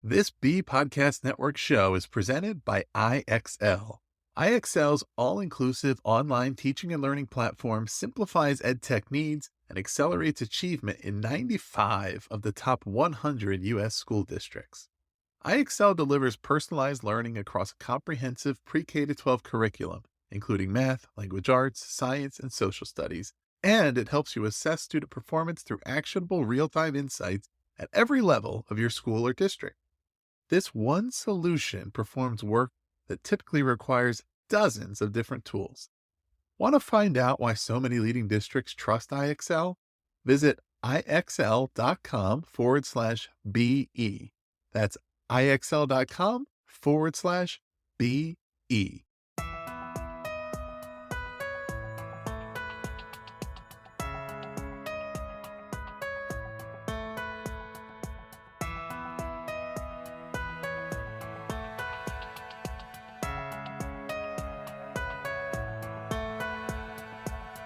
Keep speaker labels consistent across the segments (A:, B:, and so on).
A: This B Podcast Network show is presented by IXL. IXL's all-inclusive online teaching and learning platform simplifies edtech needs and accelerates achievement in 95 of the top 100 U.S. school districts. IXL delivers personalized learning across a comprehensive pre-K to 12 curriculum, including math, language arts, science, and social studies, and it helps you assess student performance through actionable real-time insights at every level of your school or district. This one solution performs work that typically requires dozens of different tools. Want to find out why so many leading districts trust IXL? Visit ixl.com/BE. That's ixl.com/BE.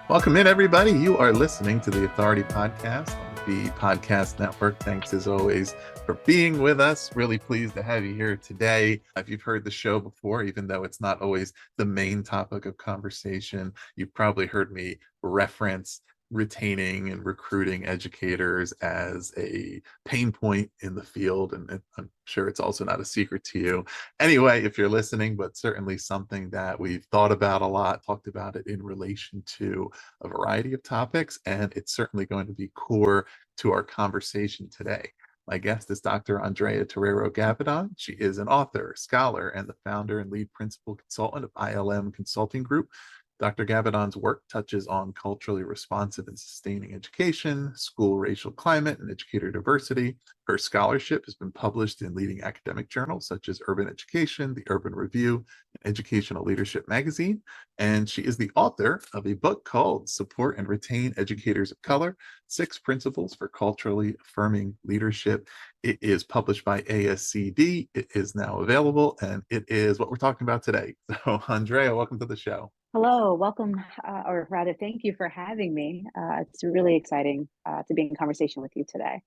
A: Welcome in, everybody. You are listening to the Authority Podcast on the Podcast Network. Thanks, as always, for being with us. Really pleased to have you here today. If you've heard the show before, even though it's not always the main topic of conversation, you've probably heard me reference retaining and recruiting educators as a pain point in the field. And I'm sure it's also not a secret to you. Anyway, if you're listening, but certainly something that we've thought about a lot, talked about it in relation to a variety of topics, and it's certainly going to be core to our conversation today. My guest is Dr. Andrea Terrero Gabbadon. She is an author, scholar, and the founder and lead principal consultant of ILM Consulting Group. Dr. Gabbadon's work touches on culturally responsive and sustaining education, school racial climate, and educator diversity. Her scholarship has been published in leading academic journals such as Urban Education, the Urban Review, and Educational Leadership magazine. And she is the author of a book called Support and Retain Educators of Color, 6 Principles for Culturally Affirming Leadership. It is published by ASCD. It is now available, and it is what we're talking about today. So, Andrea, welcome to the show.
B: Hello, welcome, or rather, thank you for having me. It's really exciting to be in conversation with you today.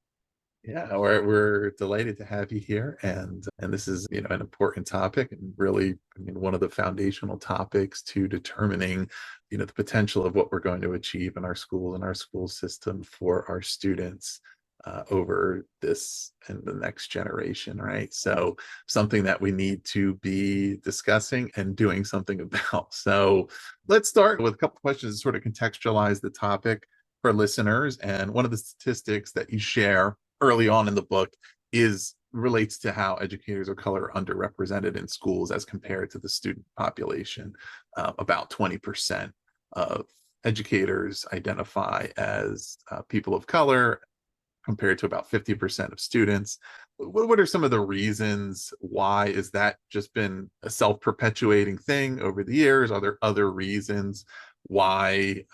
A: Yeah, we're delighted to have you here, and this is an important topic, and really, one of the foundational topics to determining the potential of what we're going to achieve in our schools and our school system for our students over this and the next generation, right? So something that we need to be discussing and doing something about. So let's start with a couple questions to sort of contextualize the topic for listeners. And one of the statistics that you share early on in the book relates to how educators of color are underrepresented in schools as compared to the student population. About 20% of educators identify as people of color, compared to about 50% of students. What are some of the reasons why? Is that just been a self-perpetuating thing over the years? Are there other reasons why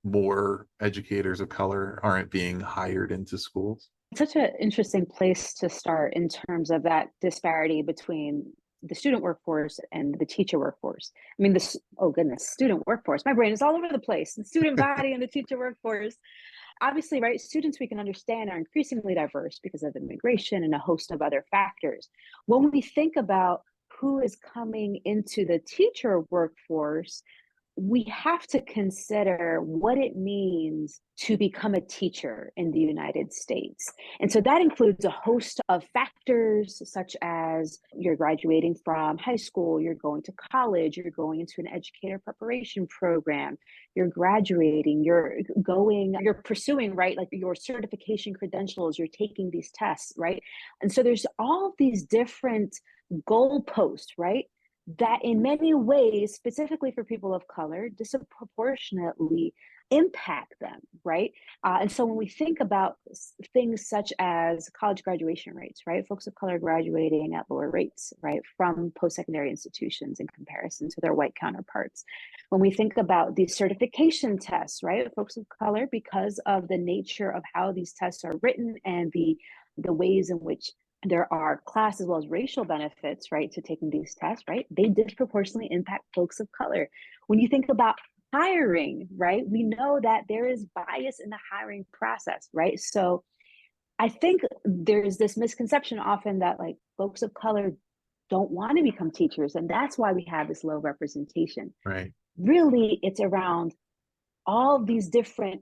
A: more educators of color aren't being hired into schools?
B: It's such an interesting place to start in terms of that disparity between the student workforce and the teacher workforce. I mean, student workforce. My brain is all over the place. The student body and the teacher workforce. Obviously, right, students we can understand are increasingly diverse because of immigration and a host of other factors. When we think about who is coming into the teacher workforce, we have to consider what it means to become a teacher in the United States. And so that includes a host of factors, such as you're graduating from high school, you're going to college, you're going into an educator preparation program, you're graduating, you're pursuing, right, like your certification credentials, you're taking these tests, right? And so there's all these different goalposts, right? That in many ways, specifically for people of color, disproportionately impact them, right? And so when we think about things such as college graduation rates, right? Folks of color graduating at lower rates, right? From post-secondary institutions in comparison to their white counterparts. When we think about these certification tests, right? Folks of color, because of the nature of how these tests are written and the ways in which there are class as well as racial benefits, right, to taking these tests, right? They disproportionately impact folks of color. When you think about hiring, right, we know that there is bias in the hiring process, right? So I think there's this misconception often that like folks of color don't want to become teachers, and that's why we have this low representation.
A: Right.
B: Really, it's around all these different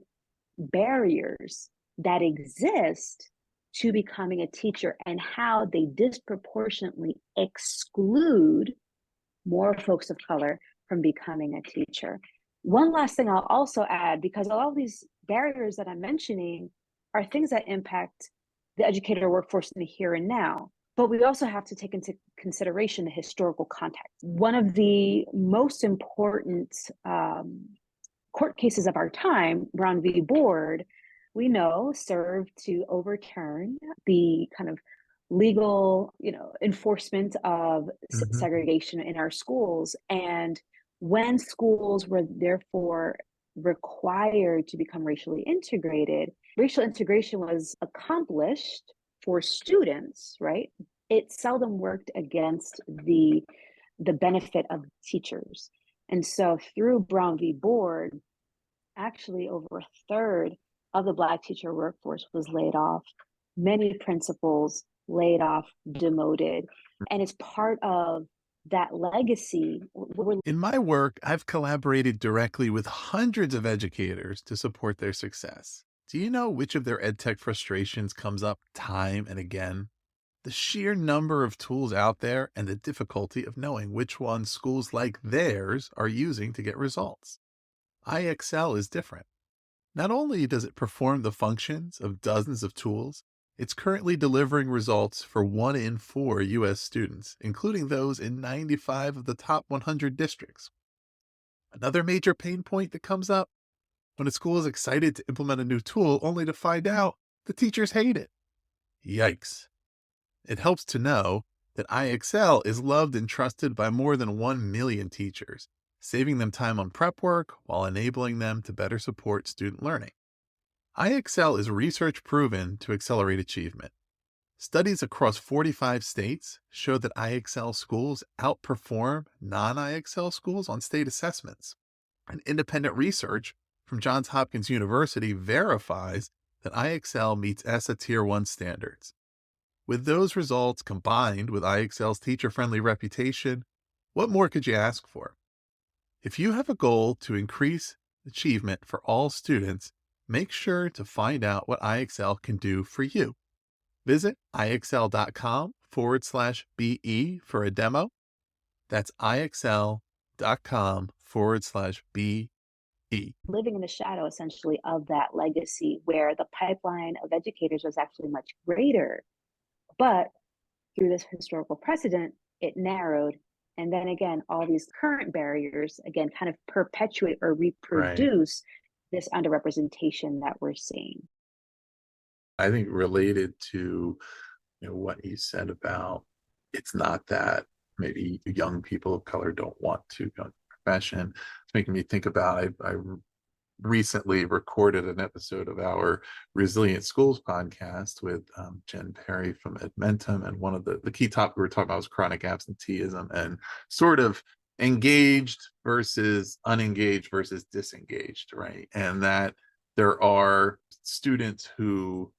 B: barriers that exist to becoming a teacher and how they disproportionately exclude more folks of color from becoming a teacher. One last thing I'll also add, because all of these barriers that I'm mentioning are things that impact the educator workforce in the here and now. But we also have to take into consideration the historical context. One of the most important court cases of our time, Brown v. Board, we know served to overturn the kind of legal, enforcement of
A: Hmm.
B: segregation in our schools. And when schools were therefore required to become racially integrated, racial integration was accomplished for students, right? It seldom worked against the benefit of teachers. And so through Brown v. Board, actually over a third of the Black teacher workforce was laid off, many principals laid off, demoted. And it's part of that legacy.
A: In my work, I've collaborated directly with hundreds of educators to support their success. Do you know which of their edtech frustrations comes up time and again? The sheer number of tools out there and the difficulty of knowing which ones schools like theirs are using to get results. IXL is different. Not only does it perform the functions of dozens of tools, it's currently delivering results for 1 in 4 U.S. students, including those in 95 of the top 100 districts. Another major pain point that comes up when a school is excited to implement a new tool only to find out the teachers hate it. Yikes. It helps to know that IXL is loved and trusted by more than 1 million teachers, saving them time on prep work while enabling them to better support student learning. IXL is research proven to accelerate achievement. Studies across 45 states show that IXL schools outperform non-IXL schools on state assessments. And independent research from Johns Hopkins University verifies that IXL meets ESSA Tier 1 standards. With those results combined with IXL's teacher-friendly reputation, what more could you ask for? If you have a goal to increase achievement for all students, make sure to find out what IXL can do for you. Visit IXL.com/BE for a demo. That's IXL.com/BE.
B: Living in the shadow essentially of that legacy where the pipeline of educators was actually much greater. But through this historical precedent, it narrowed. And then again, all these current barriers, again, kind of perpetuate or
A: Right.
B: reproduce this underrepresentation that we're seeing.
A: I think related to what you said about it's not that maybe young people of color don't want to go into the profession. It's making me think about I recently recorded an episode of our Resilient Schools podcast with Jen Perry from Edmentum, and one of the key topics we were talking about was chronic absenteeism and sort of engaged versus unengaged versus disengaged, right? And that there are students who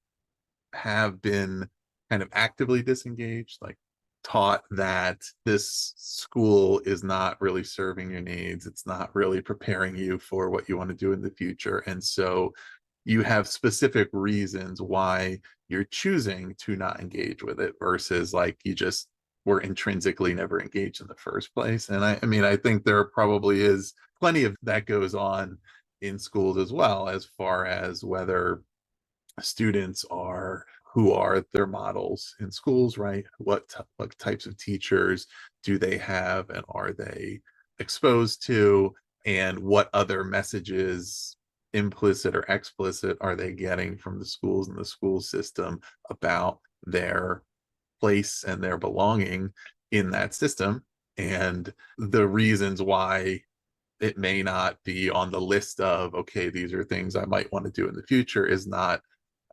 A: have been kind of actively disengaged, like taught that this school is not really serving your needs. It's not really preparing you for what you want to do in the future. And so you have specific reasons why you're choosing to not engage with it versus like you just were intrinsically never engaged in the first place. And I mean, I think there probably is plenty of that goes on in schools as well, as far as whether students are who are their models in schools, right? What types of teachers do they have and are they exposed to? And what other messages, implicit or explicit, are they getting from the schools and the school system about their place and their belonging in that system? And the reasons why it may not be on the list of, okay, these are things I might want to do in the future, is not,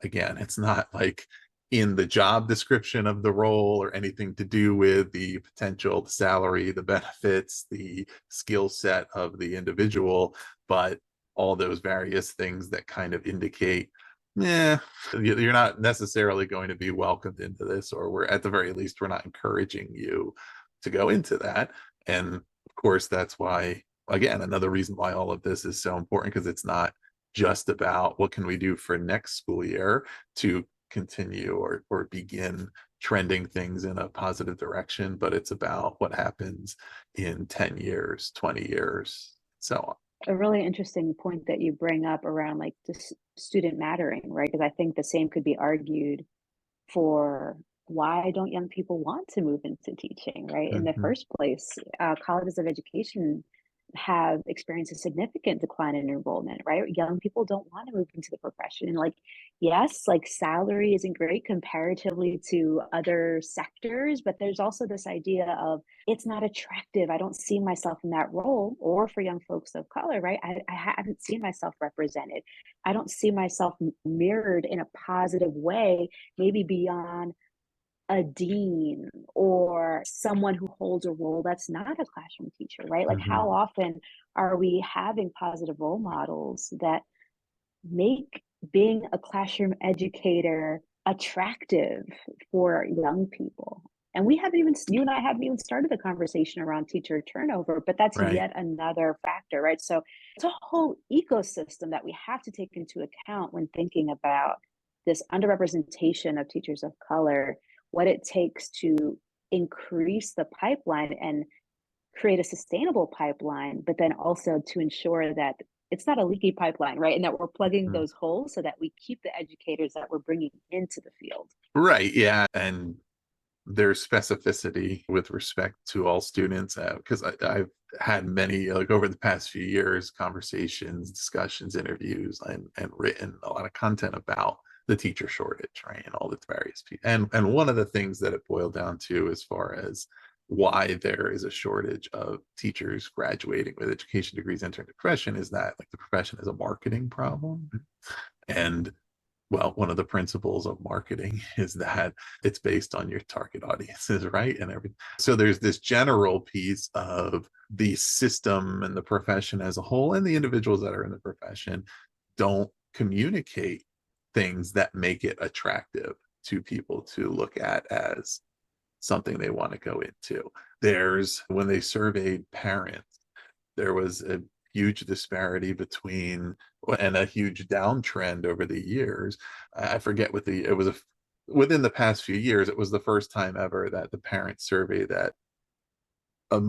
A: again, it's not like in the job description of the role or anything to do with the potential, the salary, the benefits, the skill set of the individual, but all those various things that kind of indicate yeah, you're not necessarily going to be welcomed into this, or we're at the very least, we're not encouraging you to go into that. And of course, that's why, again, another reason why all of this is so important, because it's not just about what can we do for next school year to continue or begin trending things in a positive direction, but it's about what happens in 10 years, 20 years, so on.
B: A really interesting point that you bring up around like just student mattering, right? Because I think the same could be argued for why don't young people want to move into teaching, right? In the
A: Mhm.
B: first place, colleges of education have experienced a significant decline in enrollment, right? Young people don't want to move into the profession. And like, yes, like salary isn't great comparatively to other sectors, but there's also this idea of it's not attractive. I don't see myself in that role. Or for young folks of color, right? I haven't seen myself represented. I don't see myself mirrored in a positive way, maybe beyond a dean or someone who holds a role that's not a classroom teacher, right? Like,
A: Mhm.
B: how often are we having positive role models that make being a classroom educator attractive for young people? And we haven't even, you and I haven't even started the conversation around teacher turnover, but that's
A: Right.
B: yet another factor, right? So it's a whole ecosystem that we have to take into account when thinking about this underrepresentation of teachers of color, what it takes to increase the pipeline and create a sustainable pipeline, but then also to ensure that it's not a leaky pipeline, right? And that we're plugging
A: Mhm.
B: those holes so that we keep the educators that we're bringing into the field.
A: Right. Yeah. And there's specificity with respect to all students, because I've had many, like over the past few years, conversations, discussions, interviews, and written a lot of content about the teacher shortage, right, and all the various people. And one of the things that it boiled down to, as far as why there is a shortage of teachers graduating with education degrees entering the profession, is that like the profession is a marketing problem. And well, one of the principles of marketing is that it's based on your target audiences, right? And everything. So there's this general piece of the system and the profession as a whole, and the individuals that are in the profession don't communicate things that make it attractive to people to look at as something they want to go into. There's, when they surveyed parents, there was a huge disparity between, and a huge downtrend over the years. I forget what it was, within the past few years, it was the first time ever that the parent survey that a,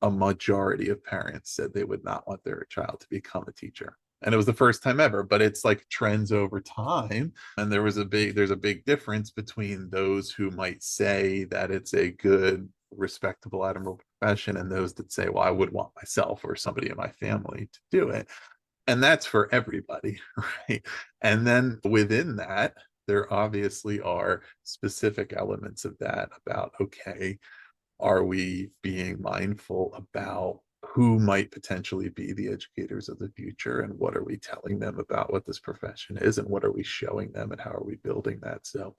A: a majority of parents said they would not want their child to become a teacher. And it was the first time ever, but it's like trends over time. And there's a big difference between those who might say that it's a good, respectable, admirable profession, and those that say, well, I would want myself or somebody in my family to do it. And that's for everybody, right? And then within that, there obviously are specific elements of that about, okay, are we being mindful about who might potentially be the educators of the future, and what are we telling them about what this profession is, and what are we showing them, and how are we building that? So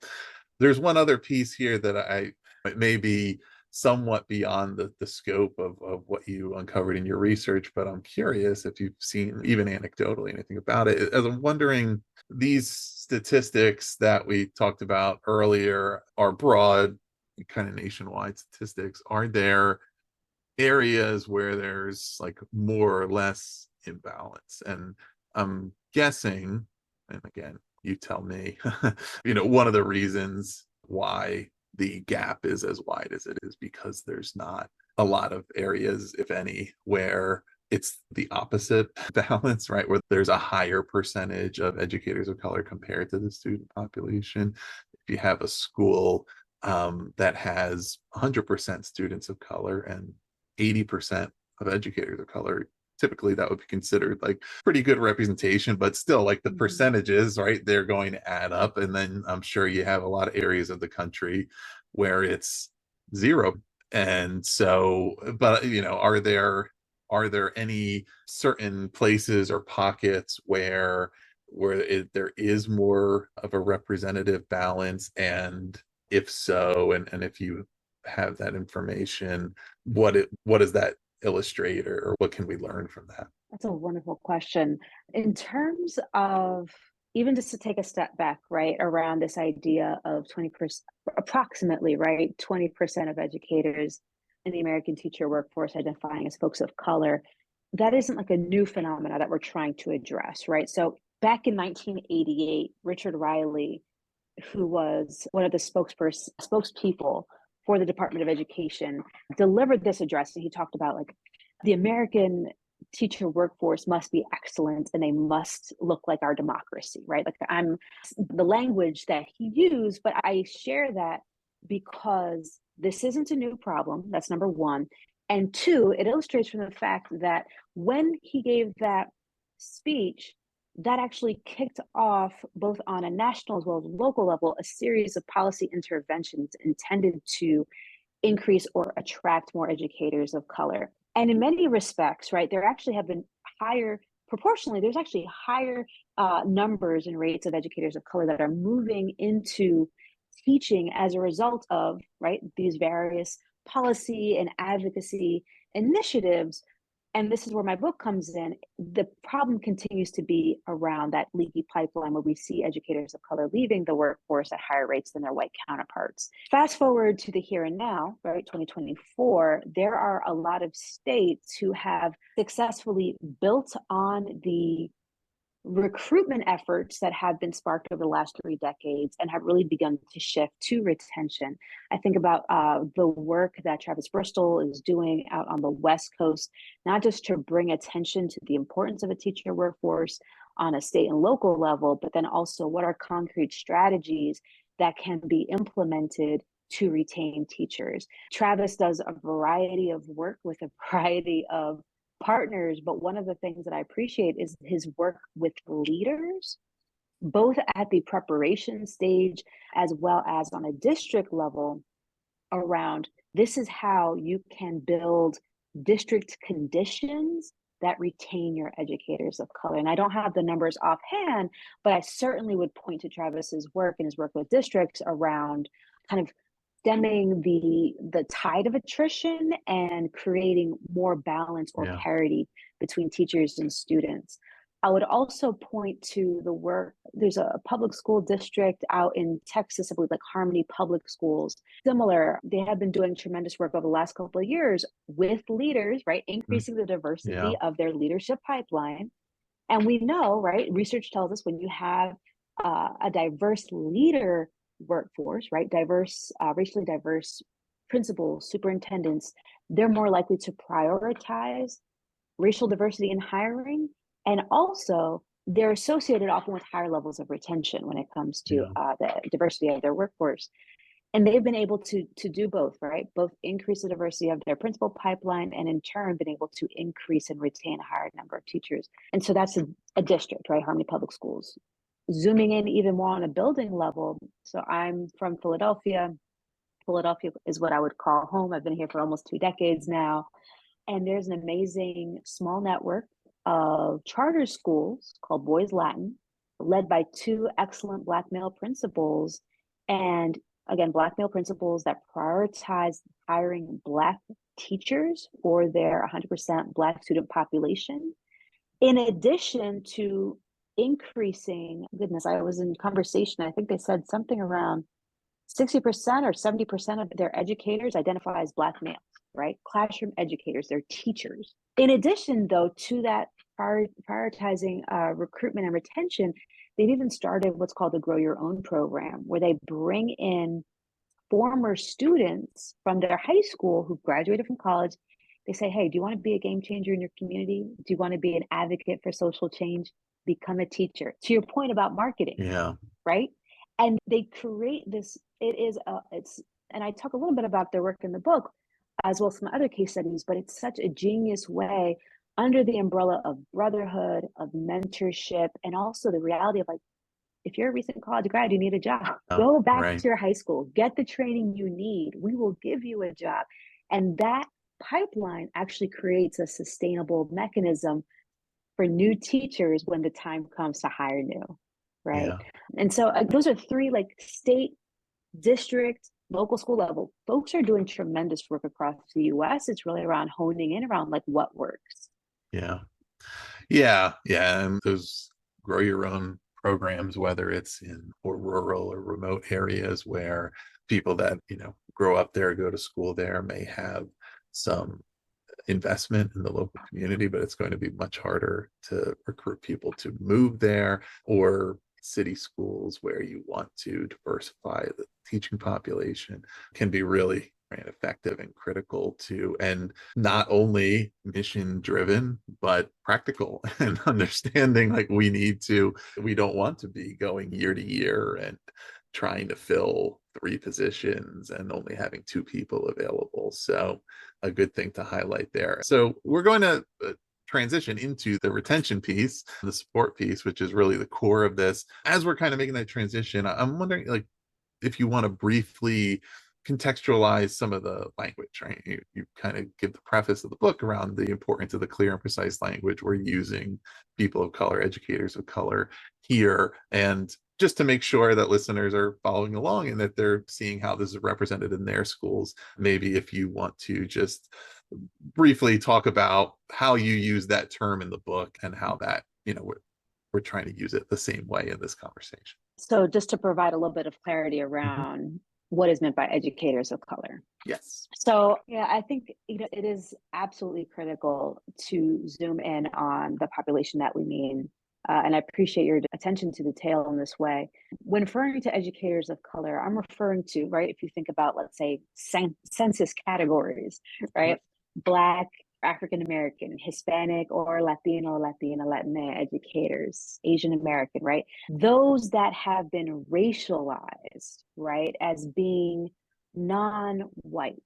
A: there's one other piece here that it may be somewhat beyond the scope of what you uncovered in your research, but I'm curious if you've seen, even anecdotally, anything about it. As I'm wondering, these statistics that we talked about earlier are broad, kind of nationwide statistics. Are there areas where there's like more or less imbalance? And I'm guessing, and again, you tell me, one of the reasons why the gap is as wide as it is because there's not a lot of areas, if any, where it's the opposite balance, right? Where there's a higher percentage of educators of color compared to the student population. If you have a school that has 100% students of color and 80% of educators of color, typically that would be considered like pretty good representation, but still, like, the
B: Mhm.
A: percentages, right, they're going to add up. And then I'm sure you have a lot of areas of the country where it's zero. And so, but are there any certain places or pockets where there is more of a representative balance? And if so, and if you have that information, what does that illustrate, or what can we learn from that?
B: That's a wonderful question. In terms of even just to take a step back, right, around this idea of 20%, approximately, right, 20% of educators in the American teacher workforce identifying as folks of color, that isn't like a new phenomena that we're trying to address, right? So back in 1988, Richard Riley, who was one of the spokespeople for the Department of Education, delivered this address, and he talked about like the American teacher workforce must be excellent and they must look like our democracy, right? Like I'm the language that he used, but I share that because this isn't a new problem. That's number one. And two, it illustrates from the fact that when he gave that speech, that actually kicked off, both on a national as well as local level, a series of policy interventions intended to increase or attract more educators of color. And in many respects, right, there actually have been higher, proportionally, there's actually higher numbers and rates of educators of color that are moving into teaching as a result of, right, these various policy and advocacy initiatives. And this is where my book comes in. The problem continues to be around that leaky pipeline where we see educators of color leaving the workforce at higher rates than their white counterparts. Fast forward to the here and now, right, 2024, there are a lot of states who have successfully built on the recruitment efforts that have been sparked over the last 3 decades and have really begun to shift to retention. I think about the work that Travis Bristol is doing out on the West Coast, not just to bring attention to the importance of a teacher workforce on a state and local level, but then also what are concrete strategies that can be implemented to retain teachers. Travis does a variety of work with a variety of partners, but one of the things that I appreciate is his work with leaders, both at the preparation stage as well as on a district level, around this is how you can build district conditions that retain your educators of color. And I don't have the numbers offhand, but I certainly would point to Travis's work and his work with districts around kind of stemming the tide of attrition and creating more balance or
A: Yeah.
B: parity between teachers and students. I would also point to the work. There's a public school district out in Texas, I believe, like Harmony Public Schools. Similar, they have been doing tremendous work over the last couple of years with leaders, right? Increasing the
A: Yeah.
B: diversity of their leadership pipeline. And we know, right? Research tells us when you have a diverse leader workforce, right? Racially diverse principals, superintendents, they're more likely to prioritize racial diversity in hiring. And also, they're associated often with higher levels of retention when it comes to
A: Yeah.
B: the diversity of their workforce. And they've been able to do both, right? Both increase the diversity of their principal pipeline and in turn been able to increase and retain a higher number of teachers. And so that's a district, right? Harmony Public Schools. Zooming in even more on a building level. So I'm from Philadelphia. Philadelphia is what I would call home. I've been here for almost 2 decades now. And there's an amazing small network of charter schools called Boys Latin, led by two excellent Black male principals. And again, Black male principals that prioritize hiring Black teachers for their 100% Black student population. In addition to increasing, goodness, I was in conversation, I think they said something around 60% or 70% of their educators identify as Black males, right? Classroom educators, they're teachers. In addition, though, to that prioritizing recruitment and retention, they've even started what's called the Grow Your Own program, where they bring in former students from their high school who graduated from college. They say, hey, do you want to be a game changer in your community? Do you want to be an advocate for social change? Become a teacher. To your point about marketing,
A: Yeah.
B: right? And they create this, and I talk a little bit about their work in the book, as well as some other case studies, but it's such a genius way under the umbrella of brotherhood, of mentorship, and also the reality of like, if you're a recent college grad, you need a job. Go back
A: Right.
B: to your high school, get the training you need. We will give you a job. And that pipeline actually creates a sustainable mechanism for new teachers when the time comes to hire new, right?
A: Yeah.
B: And so those are three, like state, district, local school level. Folks are doing tremendous work across the US. It's really around honing in around like what works.
A: Yeah. Yeah. Yeah. And those grow your own programs, whether it's in or rural or remote areas where people that, grow up there, go to school there may have some investment in the local community, but it's going to be much harder to recruit people to move there, or city schools where you want to diversify the teaching population can be really effective and critical to, and not only mission driven, but practical and understanding like we don't want to be going year to year and trying to fill 3 positions and only having 2 people available. So a good thing to highlight there. So we're going to transition into the retention piece, the support piece, which is really the core of this. As we're kind of making that transition, I'm wondering, like, if you want to briefly contextualize some of the language, right? You kind of give the preface of the book around the importance of the clear and precise language we're using, people of color, educators of color here, and just to make sure that listeners are following along and that they're seeing how this is represented in their schools. Maybe if you want to just briefly talk about how you use that term in the book and how that, we're trying to use it the same way in this conversation.
B: So just to provide a little bit of clarity around what is meant by educators of color.
A: Yes.
B: So yeah, I think it is absolutely critical to zoom in on the population that we mean. And I appreciate your attention to detail in this way. When referring to educators of color, I'm referring to, right, if you think about, let's say, census categories, right? Black, African American, Hispanic, or Latino, Latina, Latina educators, Asian American, right? Those that have been racialized, right, as being non-white,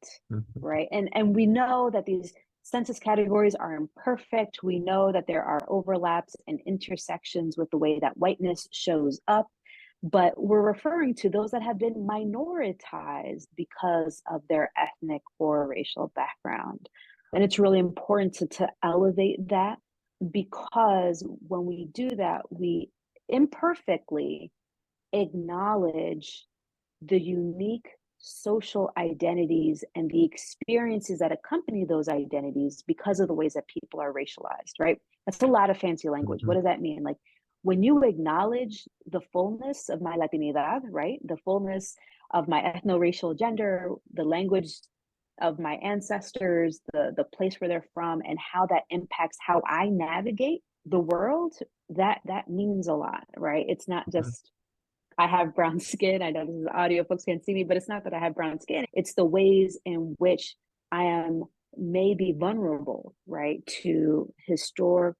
B: right? And we know that these census categories are imperfect. We know that there are overlaps and intersections with the way that whiteness shows up, but we're referring to those that have been minoritized because of their ethnic or racial background. And it's really important to elevate that, because when we do that, we imperfectly acknowledge the unique social identities and the experiences that accompany those identities because of the ways that people are racialized, right? That's a lot of fancy language. What does that mean? Like, when you acknowledge the fullness of my Latinidad, right? The fullness of my ethno-racial gender, the language of my ancestors, the place where they're from, and how that impacts how I navigate the world, that means a lot, right? It's not just I have brown skin. I know this is audio, folks can't see me, but it's not that I have brown skin. It's the ways in which I am maybe vulnerable, right, to historic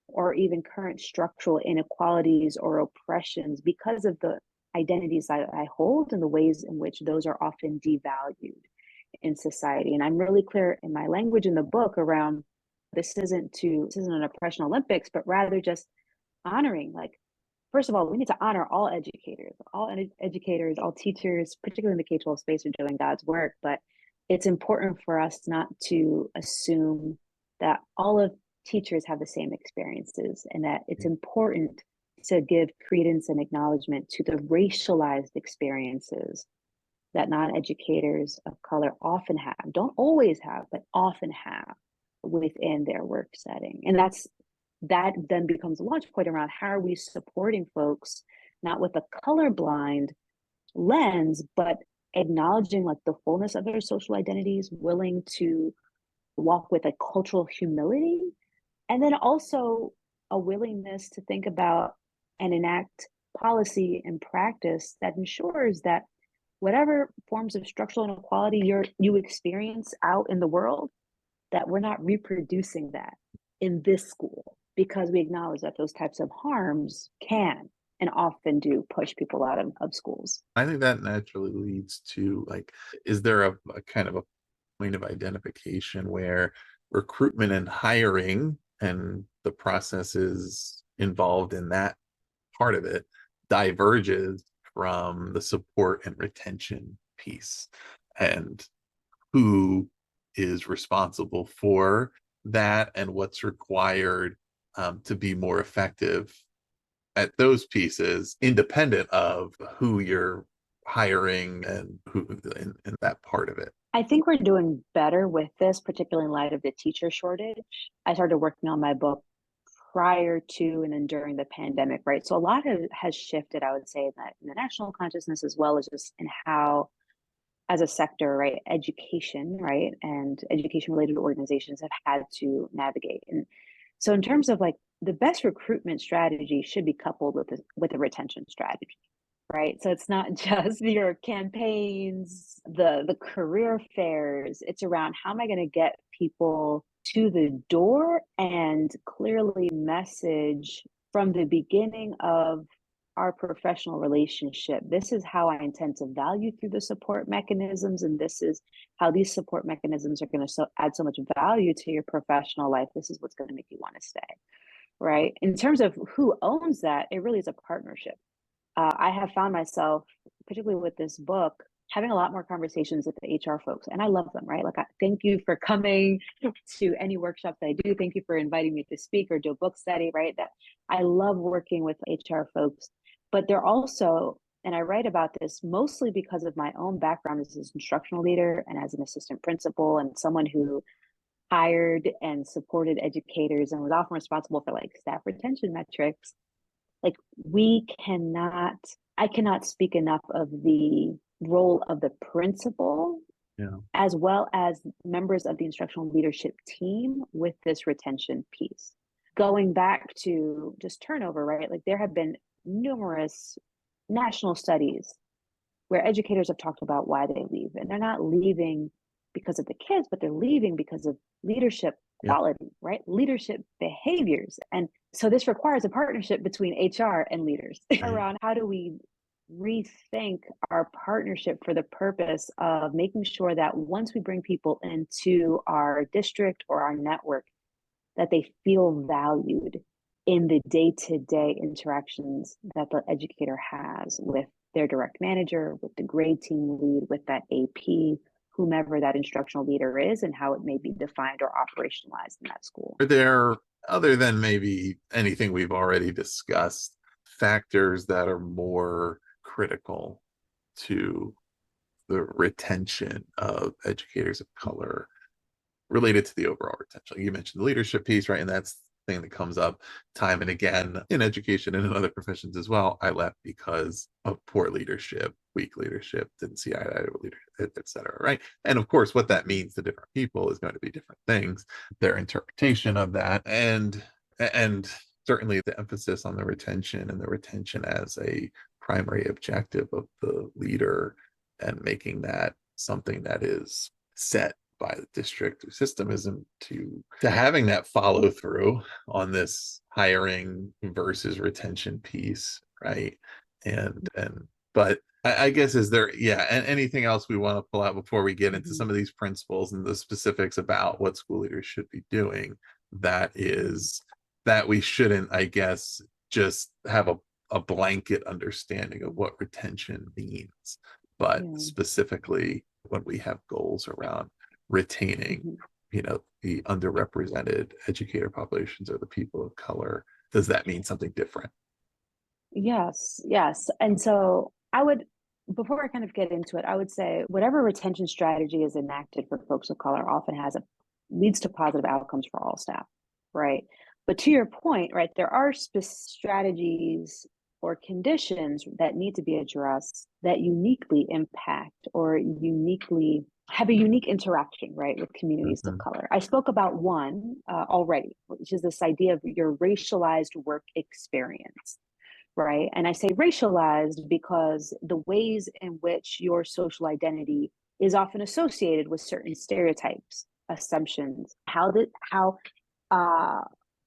B: or even current structural inequalities or oppressions because of the identities that I hold and the ways in which those are often devalued in society. And I'm really clear in my language in the book around this isn't an oppression Olympics, but rather just honoring, like, first of all, we need to honor all educators, all teachers, particularly in the K-12 space, are doing God's work. But it's important for us not to assume that all of teachers have the same experiences, and that it's important to give credence and acknowledgement to the racialized experiences that non-educators of color often have, don't always have, but often have within their work setting. And that then becomes a launch point around how are we supporting folks, not with a colorblind lens, but acknowledging like the fullness of their social identities, willing to walk with a cultural humility, and then also a willingness to think about and enact policy and practice that ensures that whatever forms of structural inequality you experience out in the world, that we're not reproducing that in this school, because we acknowledge that those types of harms can and often do push people out of schools.
A: I think that naturally leads to, like, is there a kind of a point of identification where recruitment and hiring and the processes involved in that part of it diverges from the support and retention piece, and who is responsible for that and what's required to be more effective at those pieces, independent of who you're hiring and who in that part of it?
B: I think we're doing better with this, particularly in light of the teacher shortage. I started working on my book prior to and then during the pandemic, right? So a lot has shifted, I would say, in the national consciousness, as well as just in how, as a sector, right, education, right, and education related organizations have had to navigate. And so in terms of like the best recruitment strategy should be coupled with a retention strategy, right? So it's not just your campaigns, the career fairs. It's around, how am I going to get people to the door and clearly message from the beginning of our professional relationship, this is how I intend to value through the support mechanisms, and this is how these support mechanisms are going to add so much value to your professional life. This is what's going to make you want to stay, right? In terms of who owns that, it really is a partnership. I have found myself, particularly with this book, having a lot more conversations with the HR folks, and I love them, right? Like, thank you for coming to any workshop that I do. Thank you for inviting me to speak or do a book study, right? That I love working with HR folks, but they're also, and I write about this mostly because of my own background as an instructional leader and as an assistant principal and someone who hired and supported educators and was often responsible for like staff retention metrics. Like, I cannot speak enough of the role of the principal, as well as members of the instructional leadership team with this retention piece. Going back to just turnover, right? Like, there have been numerous national studies where educators have talked about why they leave, and they're not leaving because of the kids, but they're leaving because of leadership quality, right? Leadership behaviors. And so this requires a partnership between HR and leaders around how do we rethink our partnership for the purpose of making sure that once we bring people into our district or our network, that they feel valued in the day-to-day interactions that the educator has with their direct manager, with the grade team lead, with that AP, whomever that instructional leader is, and how it may be defined or operationalized in that school.
A: Are there, other than maybe anything we've already discussed, factors that are more critical to the retention of educators of color related to the overall retention? You mentioned the leadership piece, right? And that's the thing that comes up time and again in education and in other professions as well. I left because of poor leadership, weak leadership, didn't see eye to eye with leadership, et cetera, right? And of course, what that means to different people is going to be different things, their interpretation of that, and certainly the emphasis on the retention and the retention as a primary objective of the leader, and making that something that is set by the district or system, isn't to having that follow through on this hiring versus retention piece, right? But I guess, is there, and anything else we want to pull out before we get into some of these principles and the specifics about what school leaders should be doing, that we shouldn't, I guess, just have a blanket understanding of what retention means, but specifically when we have goals around retaining, the underrepresented educator populations or the people of color, does that mean something different?
B: Yes. And so before I kind of get into it, I would say whatever retention strategy is enacted for folks of color often leads to positive outcomes for all staff, right? But to your point, right, there are strategies or conditions that need to be addressed that uniquely impact or uniquely have a unique interaction, right, with communities of color. I spoke about one already, which is this idea of your racialized work experience, right? And I say racialized because the ways in which your social identity is often associated with certain stereotypes, assumptions, how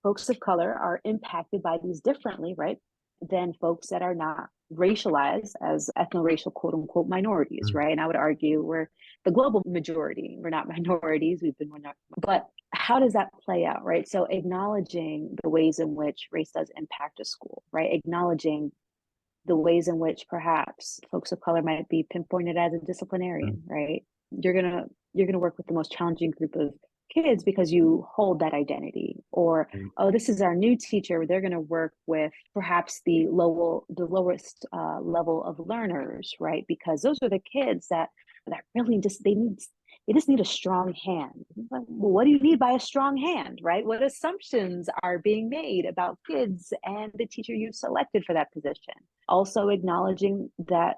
B: folks of color are impacted by these differently, right, than folks that are not racialized as ethno-racial, quote unquote, minorities, right? And I would argue we're the global majority. We're not minorities. But how does that play out, right? So acknowledging the ways in which race does impact a school, right? Acknowledging the ways in which perhaps folks of color might be pinpointed as a disciplinarian, right? You're gonna work with the most challenging group of kids because you hold that identity. Or, oh, this is our new teacher, they're going to work with perhaps the lowest level of learners, right? Because those are the kids that really just they you just need a strong hand. Well, what do you need by a strong hand, right? What assumptions are being made about kids and the teacher you've selected for that position? Also acknowledging that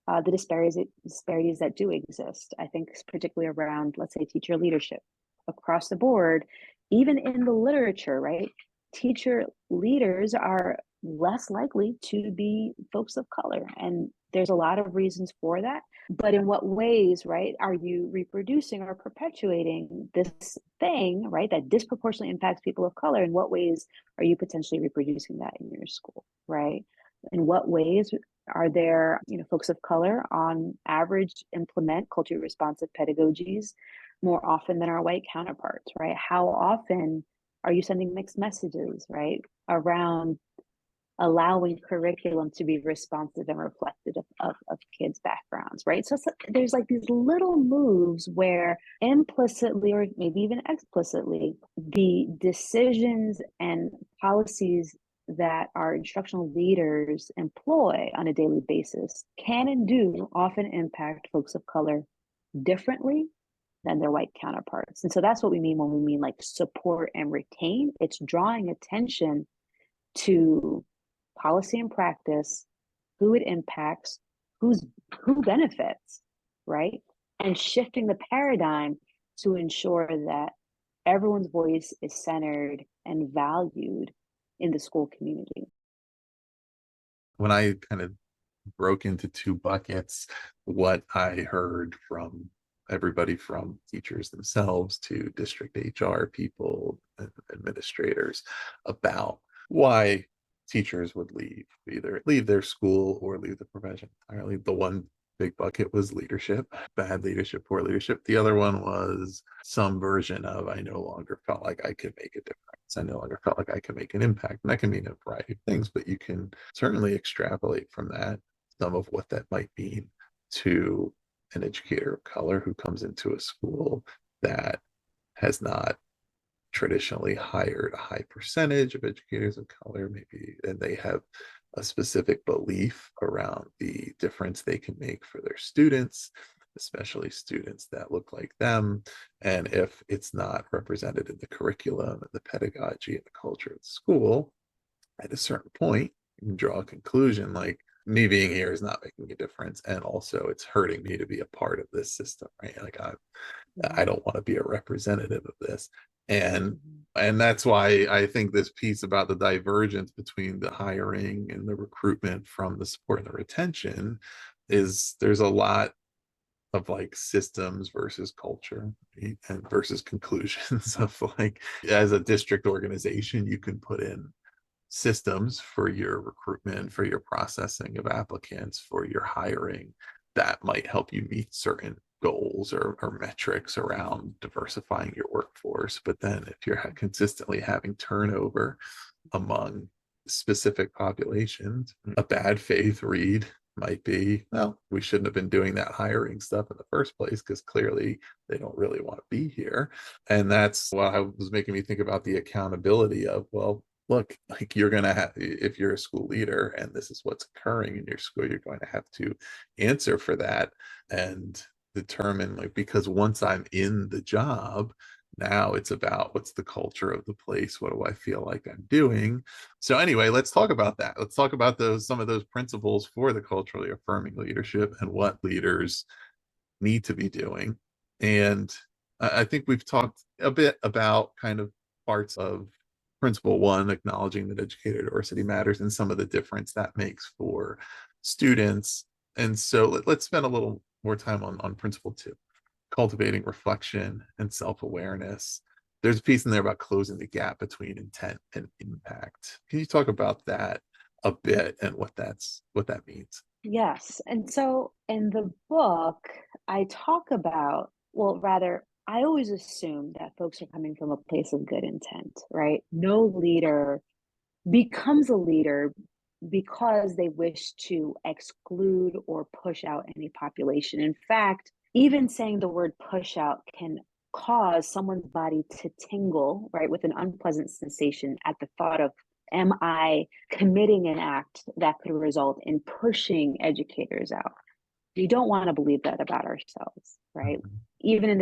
B: the disparities that do exist. I think particularly around, let's say, teacher leadership across the board, even in the literature, right? Teacher leaders are less likely to be folks of color. And there's a lot of reasons for that. But in what ways, right, are you reproducing or perpetuating this thing, right, that disproportionately impacts people of color? In what ways are you potentially reproducing that in your school, right? In what ways are there, folks of color on average implement culturally responsive pedagogies more often than our white counterparts, right? How often are you sending mixed messages, right, around allowing curriculum to be responsive and reflective of kids' backgrounds, right? So there's like these little moves where implicitly or maybe even explicitly, the decisions and policies that our instructional leaders employ on a daily basis can and do often impact folks of color differently than their white counterparts. And so that's what we mean when we mean like support and retain. It's drawing attention to policy and practice, who it impacts, who benefits, right? And shifting the paradigm to ensure that everyone's voice is centered and valued in the school community.
A: When I kind of broke into two buckets, what I heard from everybody from teachers themselves to district HR people and administrators about why teachers would either leave their school or leave the profession entirely. The one big bucket was leadership, bad leadership, poor leadership. The other one was some version of, I no longer felt like I could make a difference. I no longer felt like I could make an impact. And that can mean a variety of things, but you can certainly extrapolate from that some of what that might mean to an educator of color who comes into a school that has not traditionally hired a high percentage of educators of color, maybe, and they have a specific belief around the difference they can make for their students, especially students that look like them. And if it's not represented in the curriculum and the pedagogy and the culture of the school, at a certain point, you can draw a conclusion like, me being here is not making a difference, and also it's hurting me to be a part of this system, right? Like I don't want to be a representative of this. And that's why I think this piece about the divergence between the hiring and the recruitment from the support and the retention is, there's a lot of like systems versus culture, right? And versus conclusions of like, as a district organization, you can put in systems for your recruitment, for your processing of applicants, for your hiring that might help you meet certain goals or metrics around diversifying your workforce. But then if you're consistently having turnover among specific populations, a bad faith read might be, well, we shouldn't have been doing that hiring stuff in the first place because clearly they don't really want to be here. And that's what was making me think about the accountability of, well, look, like you're going to have, if you're a school leader and this is what's occurring in your school, you're going to have to answer for that and determine, like, because once I'm in the job, now it's about what's the culture of the place, what do I feel like I'm doing. So anyway, let's talk about that. Let's talk about some of those principles for the culturally affirming leadership and what leaders need to be doing. And I think we've talked a bit about kind of parts of principle one, acknowledging that educator diversity matters and some of the difference that makes for students. And so let's spend a little more time on principle two, cultivating reflection and self-awareness. There's a piece in there about closing the gap between intent and impact. Can you talk about that a bit and what that means?
B: Yes. And so in the book, I talk about, well, rather, I always assume that folks are coming from a place of good intent, right? No leader becomes a leader because they wish to exclude or push out any population. In fact, even saying the word push out can cause someone's body to tingle, right, with an unpleasant sensation at the thought of, am I committing an act that could result in pushing educators out? We don't want to believe that about ourselves, right? even in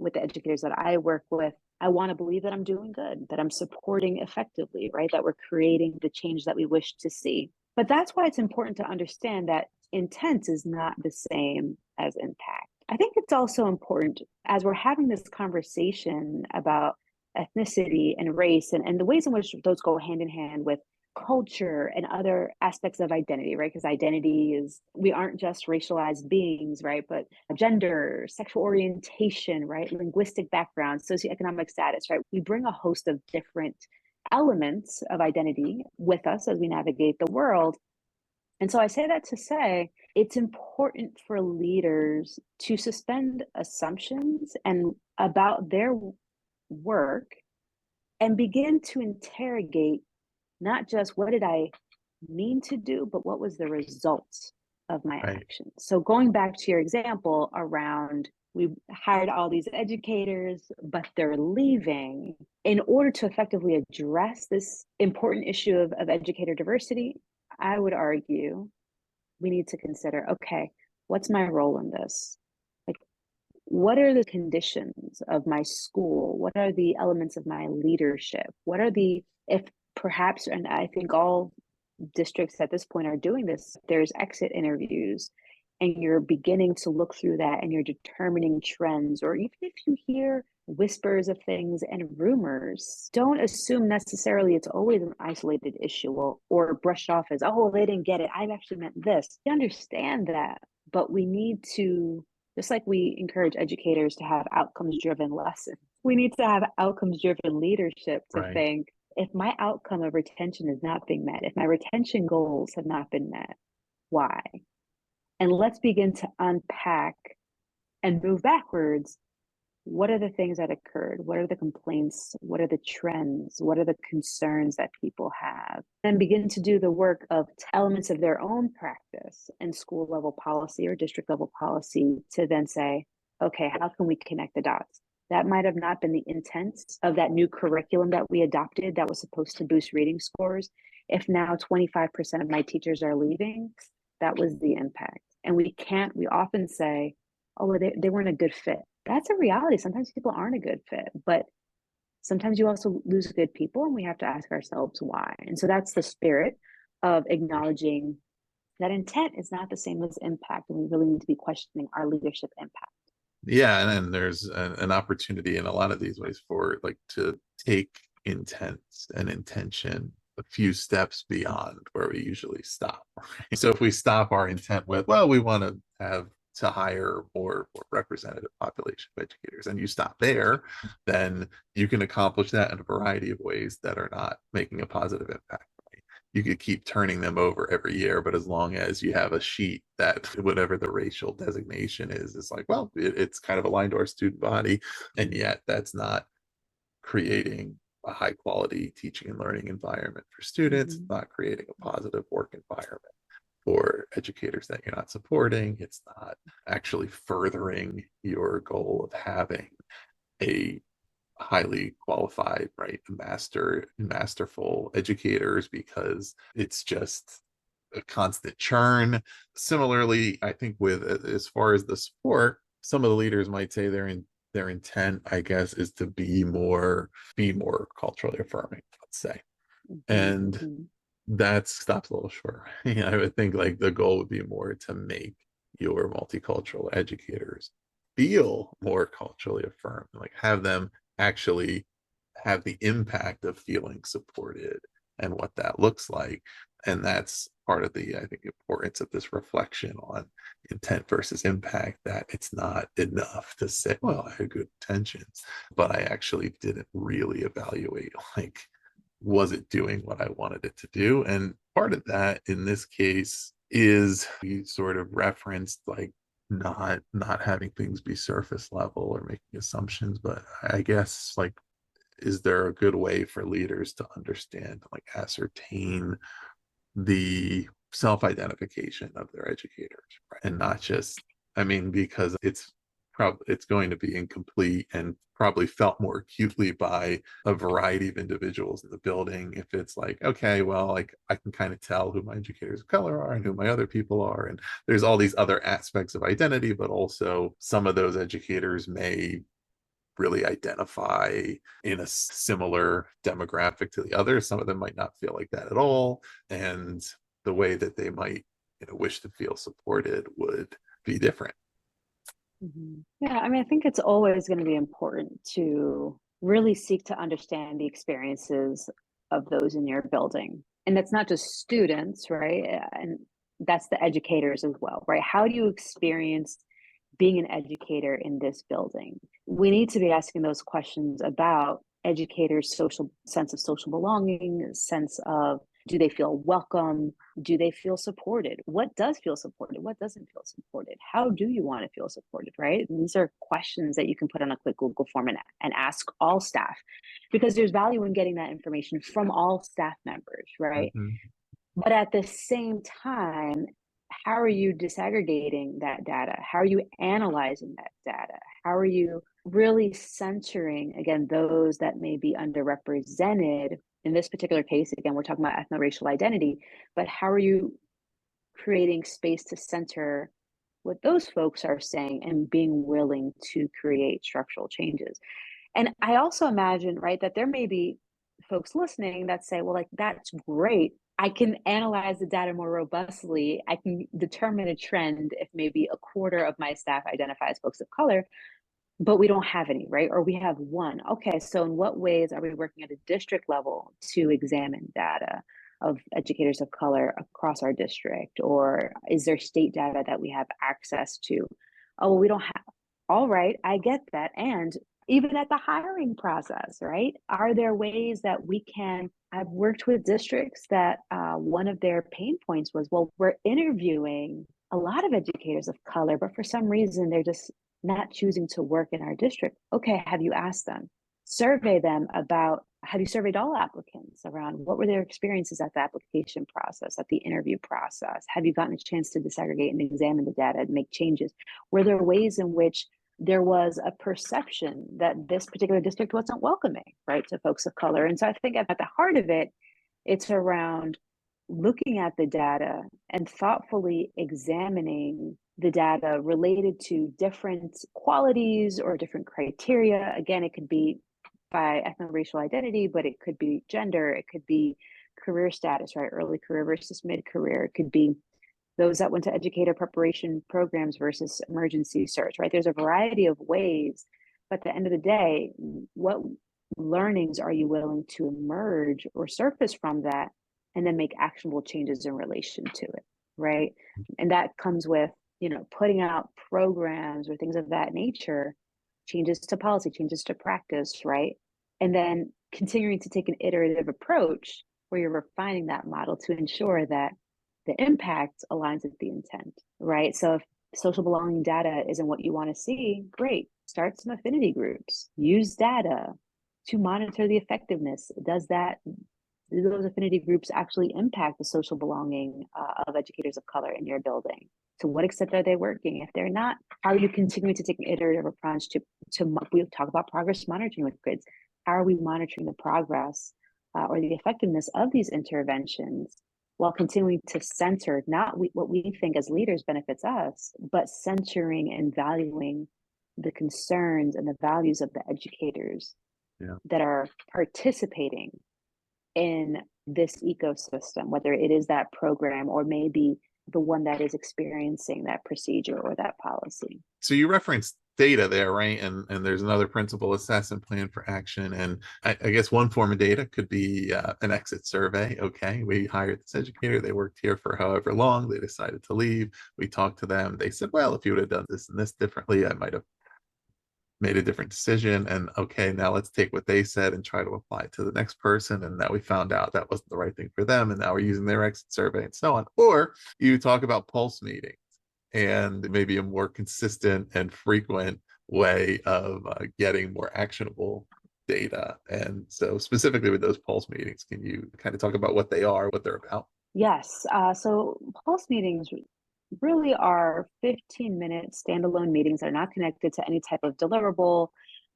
B: with the educators that I work with, I want to believe that I'm doing good, that I'm supporting effectively, right? That we're creating the change that we wish to see. But that's why it's important to understand that intent is not the same as impact. I think it's also important as we're having this conversation about ethnicity and race and the ways in which those go hand in hand with culture and other aspects of identity, right? Because identity is, we aren't just racialized beings, right? But gender, sexual orientation, right? Linguistic background, socioeconomic status, right? We bring a host of different elements of identity with us as we navigate the world. And so I say that to say it's important for leaders to suspend assumptions and about their work and begin to interrogate not just what did I mean to do, but what was the result of my
A: Right.
B: action. So going back to your example around we hired all these educators, but they're leaving. In order to effectively address this important issue of educator diversity, I would argue we need to consider, okay, what's my role in this? Like, what are the conditions of my school? What are the elements of my leadership? What are if perhaps, and I think all districts at this point are doing this, there's exit interviews and you're beginning to look through that and you're determining trends, or even if you hear whispers of things and rumors, don't assume necessarily it's always an isolated issue or brush off as, oh, they didn't get it. I actually meant this. We understand that, but we need to, just like we encourage educators to have outcomes driven lessons, we need to have outcomes driven leadership to
A: Right.
B: think, if my outcome of retention is not being met, if my retention goals have not been met, why? And let's begin to unpack and move backwards. What are the things that occurred? What are the complaints? What are the trends? What are the concerns that people have? And begin to do the work of elements of their own practice and school level policy or district level policy to then say, okay, how can we connect the dots? That might have not been the intent of that new curriculum that we adopted that was supposed to boost reading scores. If now 25% of my teachers are leaving, that was the impact. And we often say, oh, they weren't a good fit. That's a reality. Sometimes people aren't a good fit, but sometimes you also lose good people and we have to ask ourselves why. And so that's the spirit of acknowledging that intent is not the same as impact. And we really need to be questioning our leadership impact.
A: Yeah, and then there's an opportunity in a lot of these ways for like to take intent and intention a few steps beyond where we usually stop. Right? So if we stop our intent with, well, we want to hire more representative population of educators, and you stop there, then you can accomplish that in a variety of ways that are not making a positive impact. You could keep turning them over every year, but as long as you have a sheet that whatever the racial designation is, it's like, well, it's kind of aligned to our student body, and yet that's not creating a high quality teaching and learning environment for students, not creating a positive work environment for educators that you're not supporting. It's not actually furthering your goal of having a highly qualified, right, masterful educators, because it's just a constant churn. Similarly, I think with as far as the support, some of the leaders might say their intent, I guess, is to be more culturally affirming, let's say. And that stops a little short. I would think like the goal would be more to make your multicultural educators feel more culturally affirmed, like have them actually have the impact of feeling supported and what that looks like. And that's part of the, I think, importance of this reflection on intent versus impact, that it's not enough to say, well, I had good intentions, but I actually didn't really evaluate, like, was it doing what I wanted it to do? And part of that in this case is we sort of referenced like not having things be surface level or making assumptions, but I guess like, is there a good way for leaders to understand, like ascertain the self-identification of their educators, right? And not just, I mean, because it's probably it's going to be incomplete and probably felt more acutely by a variety of individuals in the building. If it's like, okay, well, like I can kind of tell who my educators of color are and who my other people are, and there's all these other aspects of identity, but also some of those educators may really identify in a similar demographic to the others. Some of them might not feel like that at all, and the way that they might, wish to feel supported would be different.
B: Yeah, I mean, I think it's always going to be important to really seek to understand the experiences of those in your building. And that's not just students, right? And that's the educators as well, right? How do you experience being an educator in this building? We need to be asking those questions about educators' social sense of social belonging, sense of, do they feel welcome? Do they feel supported? What does feel supported? What doesn't feel supported? How do you want to feel supported, right? And these are questions that you can put on a quick Google form and ask all staff, because there's value in getting that information from all staff members, right?
A: Mhm.
B: But at the same time, how are you disaggregating that data? How are you analyzing that data? How are you really centering, again, those that may be underrepresented? In this particular case, again, we're talking about ethno-racial identity, but how are you creating space to center what those folks are saying and being willing to create structural changes? And I also imagine, right, that there may be folks listening that say, well, like, that's great. I can analyze the data more robustly. I can determine a trend if maybe a quarter of my staff identify as folks of color, but we don't have any, right? Or we have one. Okay, so in what ways are we working at a district level to examine data of educators of color across our district? Or is there state data that we have access to? Oh, well, we don't have. All right, I get that. And even at the hiring process, right? Are there ways that we can? I've worked with districts that one of their pain points was, well, we're interviewing a lot of educators of color, but for some reason they're just not choosing to work in our district. Okay, have you asked them? Survey them about, have you surveyed all applicants around what were their experiences at the application process, at the interview process? Have you gotten a chance to disaggregate and examine the data and make changes? Were there ways in which there was a perception that this particular district wasn't welcoming, right, to folks of color? And so I think at the heart of it, it's around looking at the data and thoughtfully examining the data related to different qualities or different criteria. Again, it could be by ethno-racial identity, but it could be gender, it could be career status, right? Early career versus mid-career. It could be those that went to educator preparation programs versus emergency search, right? There's a variety of ways, but at the end of the day, what learnings are you willing to emerge or surface from that, and then make actionable changes in relation to it, right? And that comes with, putting out programs or things of that nature, changes to policy, changes to practice, right? And then continuing to take an iterative approach where you're refining that model to ensure that the impact aligns with the intent, right? So if social belonging data isn't what you want to see, great. Start some affinity groups. Use data to monitor the effectiveness. Do those affinity groups actually impact the social belonging of educators of color in your building? To what extent are they working? If they're not, how are you continuing to take an iterative approach we talk about progress monitoring with grids. How are we monitoring the progress or the effectiveness of these interventions while continuing to center what we think as leaders benefits us, but centering and valuing the concerns and the values of the educators that are participating in this ecosystem, whether it is that program or maybe the one that is experiencing that procedure or that policy.
A: So you referenced data there, right? And there's another principle: assess and plan for action. And I guess one form of data could be an exit survey. Okay, we hired this educator, they worked here for however long, they decided to leave, we talked to them, they said, well, if you would have done this and this differently, I might have made a different decision. And okay, now let's take what they said and try to apply it to the next person. And now we found out that wasn't the right thing for them, and now we're using their exit survey and so on. Or you talk about pulse meetings and maybe a more consistent and frequent way of getting more actionable data. And so specifically with those pulse meetings, can you kind of talk about what they are, what they're about?
B: Yes. So pulse meetings really are 15-minute standalone meetings that are not connected to any type of deliverable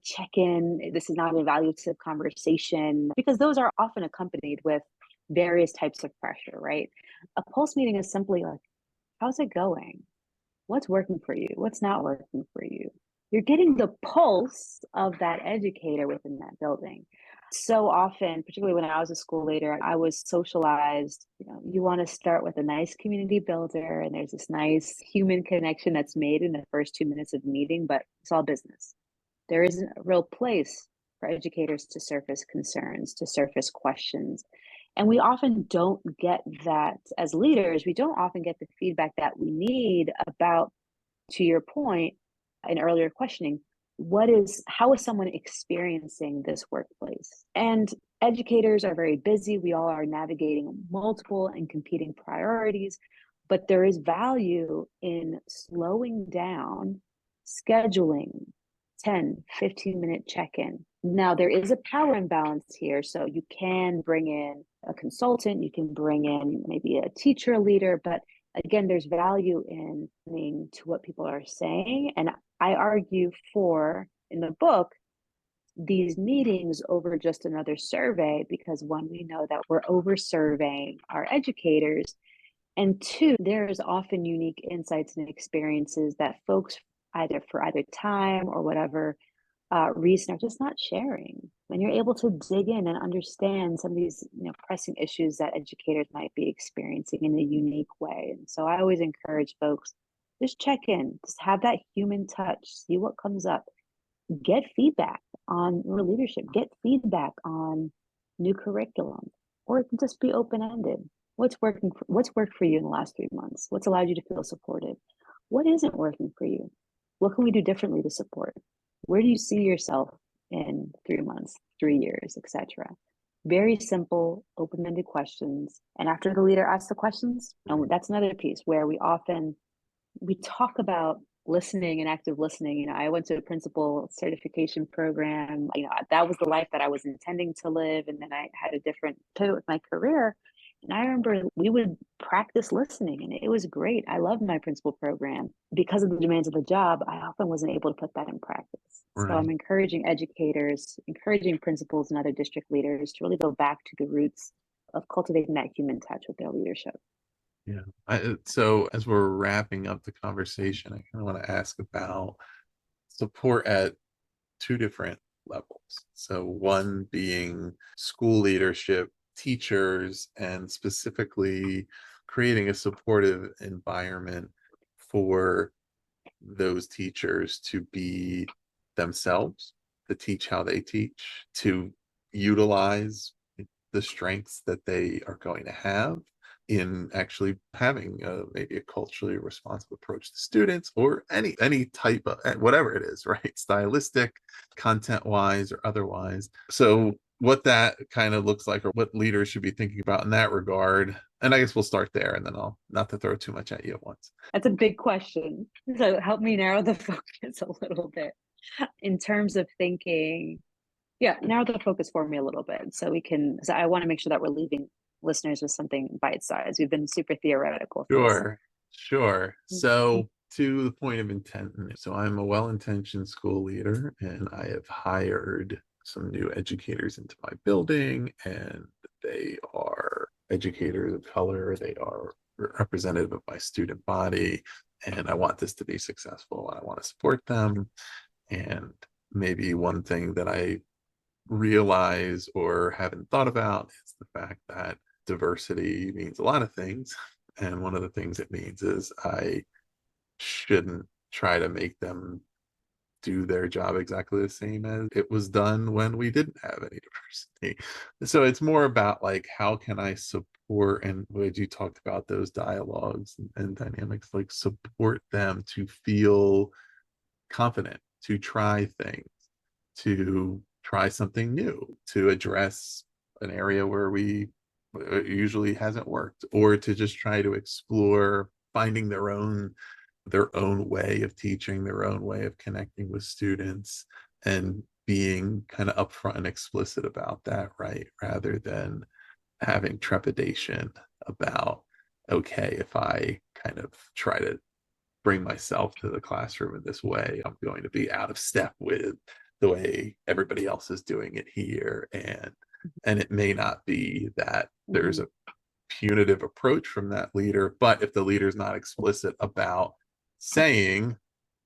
B: check-in. This is not an evaluative conversation because those are often accompanied with various types of pressure, right? A pulse meeting is simply like, how's it going? What's working for you? What's not working for you? You're getting the pulse of that educator within that building. So often, particularly when I was a school leader, I was socialized. You want to start with a nice community builder, and there's this nice human connection that's made in the first 2 minutes of the meeting, but it's all business. There isn't a real place for educators to surface concerns, to surface questions. And we often don't get that as leaders. We don't often get the feedback that we need about, to your point in earlier questioning, how is someone experiencing this workplace? And educators are very busy. We all are navigating multiple and competing priorities, but there is value in slowing down, scheduling 10, 15-minute check-in. Now, there is a power imbalance here. So you can bring in a consultant, you can bring in maybe a teacher leader, but again, there's value in listening to what people are saying. And I argue in the book, these meetings over just another survey, because one, we know that we're over surveying our educators. And two, there's often unique insights and experiences that folks, either for either time or whatever reason, are just not sharing. When you're able to dig in and understand some of these pressing issues that educators might be experiencing in a unique way. And so I always encourage folks, just check in, just have that human touch, see what comes up, get feedback on your leadership, get feedback on new curriculum, or it can just be open-ended. What's worked for you in the last 3 months? What's allowed you to feel supported? What isn't working for you? What can we do differently to support? Where do you see yourself in 3 months, 3 years, etc.? Very simple, open-ended questions. And after the leader asks the questions, that's another piece where we talk about listening and active listening. I went to a principal certification program. That was the life that I was intending to live. And then I had a different pivot with my career. And I remember we would practice listening, and it was great. I loved my principal program. Because of the demands of the job, I often wasn't able to put that in practice. So
A: Right.
B: I'm encouraging educators, encouraging principals and other district leaders to really go back to the roots of cultivating that human touch with their leadership.
A: Yeah. So as we're wrapping up the conversation, I kind of want to ask about support at two different levels. So one being school leadership, teachers, and specifically creating a supportive environment for those teachers to be themselves, to teach how they teach, to utilize the strengths that they are going to have in actually having maybe a culturally responsive approach to students, or any type of whatever it is, right? Stylistic, content wise or otherwise. So what that kind of looks like, or what leaders should be thinking about in that regard. And I guess we'll start there, and then I'll not to throw too much at you at once.
B: That's a big question. So help me narrow the focus a little bit in terms of thinking. Yeah, narrow the focus for me a little bit so I want to make sure that we're leaving listeners with something bite-sized. We've been super theoretical for this.
A: Sure. So to the point of intent. So I'm a well-intentioned school leader, and I have hired some new educators into my building, and they are educators of color. They are representative of my student body, and I want this to be successful. I want to support them. And maybe one thing that I realize or haven't thought about is the fact that diversity means a lot of things. And one of the things it means is I shouldn't try to make them do their job exactly the same as it was done when we didn't have any diversity. So it's more about like, how can I support, and what you talked about, those dialogues and dynamics, like support them to feel confident, to try things, to try something new, to address an area where we usually hasn't worked, or to just try to explore finding their own way of teaching, their own way of connecting with students, and being kind of upfront and explicit about that, right? Rather than having trepidation about okay if I kind of try to bring myself to the classroom in this way. I'm going to be out of step with the way everybody else is doing it here. And it may not be that there's a punitive approach from that leader, but if the leader's not explicit about saying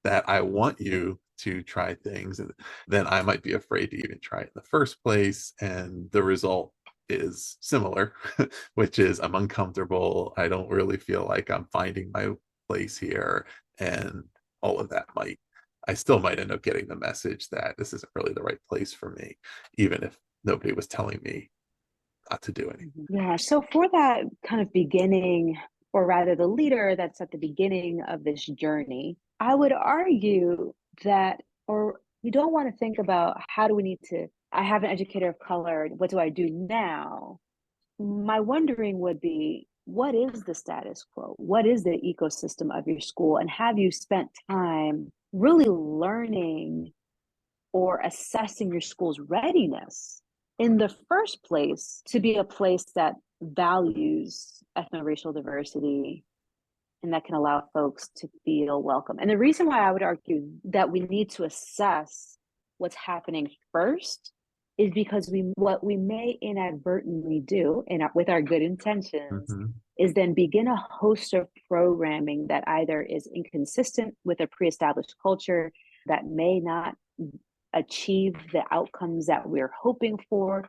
A: that I want you to try things, then I might be afraid to even try it in the first place. And the result is similar, which is I'm uncomfortable. I don't really feel like I'm finding my place here. And all of that I still might end up getting the message that this isn't really the right place for me, even if nobody was telling me not to do anything.
B: Yeah. So for that kind of beginning, or rather the leader that's at the beginning of this journey, I would argue that, or you don't want to think about how do we need to, I have an educator of color, what do I do now? My wondering would be, what is the status quo? What is the ecosystem of your school? And have you spent time really learning or assessing your school's readiness in the first place to be a place that values ethno-racial diversity and that can allow folks to feel welcome? And the reason why I would argue that we need to assess what's happening first is because what we may inadvertently do with our good intentions is then begin a host of programming that either is inconsistent with a pre-established culture, that may not achieve the outcomes that we're hoping for,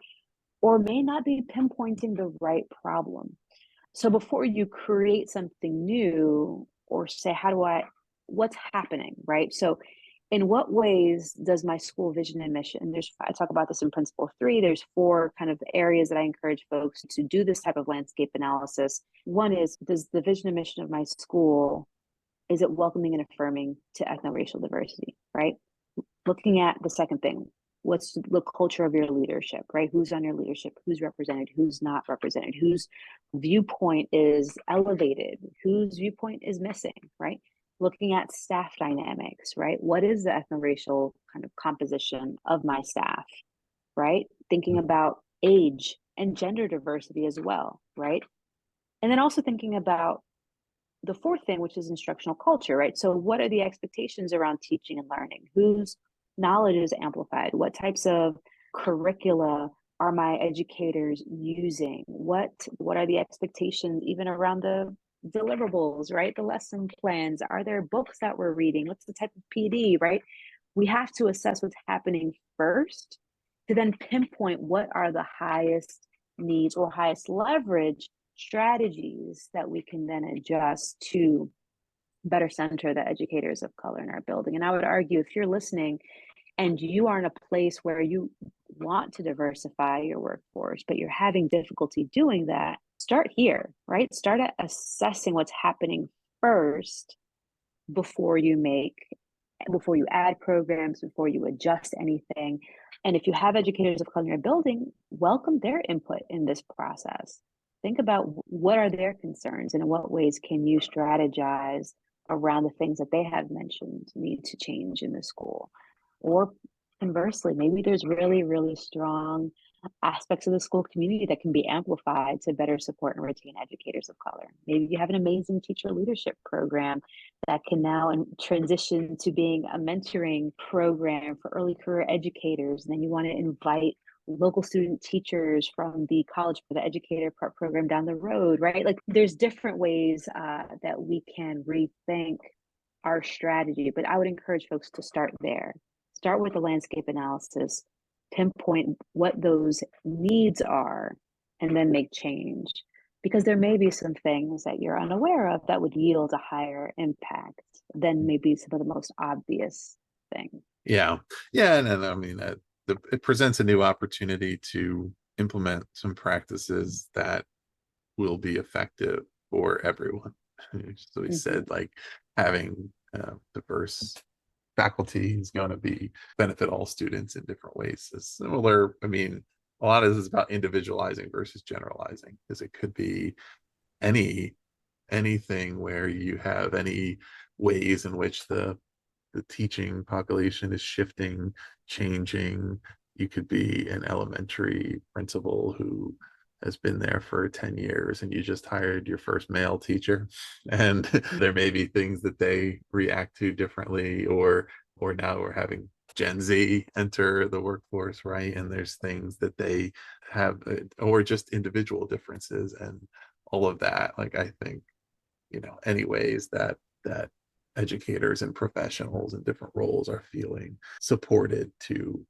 B: or may not be pinpointing the right problem. So before you create something new or say, what's happening, right? So in what ways does my school vision and mission, I talk about this in principle 3, there's 4 kind of areas that I encourage folks to do this type of landscape analysis. One is, does the vision and mission of my school, is it welcoming and affirming to ethno-racial diversity, right? Looking at the second thing, what's the culture of your leadership, right? Who's on your leadership? Who's represented? Who's not represented? Whose viewpoint is elevated? Whose viewpoint is missing, right? Looking at staff dynamics, right? What is the ethno-racial kind of composition of my staff, right? Thinking about age and gender diversity as well, right? And then also thinking about the fourth thing, which is instructional culture, right? So what are the expectations around teaching and learning? Whose knowledge is amplified? What types of curricula are my educators using? What are the expectations even around the deliverables, right? The lesson plans. Are there books that we're reading? What's the type of PD, right? We have to assess what's happening first to then pinpoint what are the highest needs or highest leverage strategies that we can then adjust to better center the educators of color in our building. And I would argue, if you're listening and you are in a place where you want to diversify your workforce, but you're having difficulty doing that, start here, right? Start at assessing what's happening first before you add programs, before you adjust anything. And if you have educators of color in your building, welcome their input in this process. Think about what are their concerns and in what ways can you strategize around the things that they have mentioned need to change in the school. Or conversely, maybe there's really, really strong aspects of the school community that can be amplified to better support and retain educators of color. Maybe you have an amazing teacher leadership program that can now transition to being a mentoring program for early career educators. And then you want to invite local student teachers from the college for the educator program down the road, right? Like there's different ways that we can rethink our strategy, but I would encourage folks to start there. Start with the landscape analysis, pinpoint what those needs are, and then make change. Because there may be some things that you're unaware of that would yield a higher impact than maybe some of the most obvious things.
A: Yeah. And I mean, it presents a new opportunity to implement some practices that will be effective for everyone. So we said, like, having diverse faculty is going to benefit all students in different ways. It's similar. I mean, a lot of this is about individualizing versus generalizing, because it could be anything where you have any ways in which the teaching population is shifting, changing. You could be an elementary principal who has been there for 10 years and you just hired your first male teacher, and there may be things that they react to differently, or now we're having Gen Z enter the workforce, right? And there's things that they have, or just individual differences and all of that. Like, I think, anyways, that educators and professionals in different roles are feeling supported to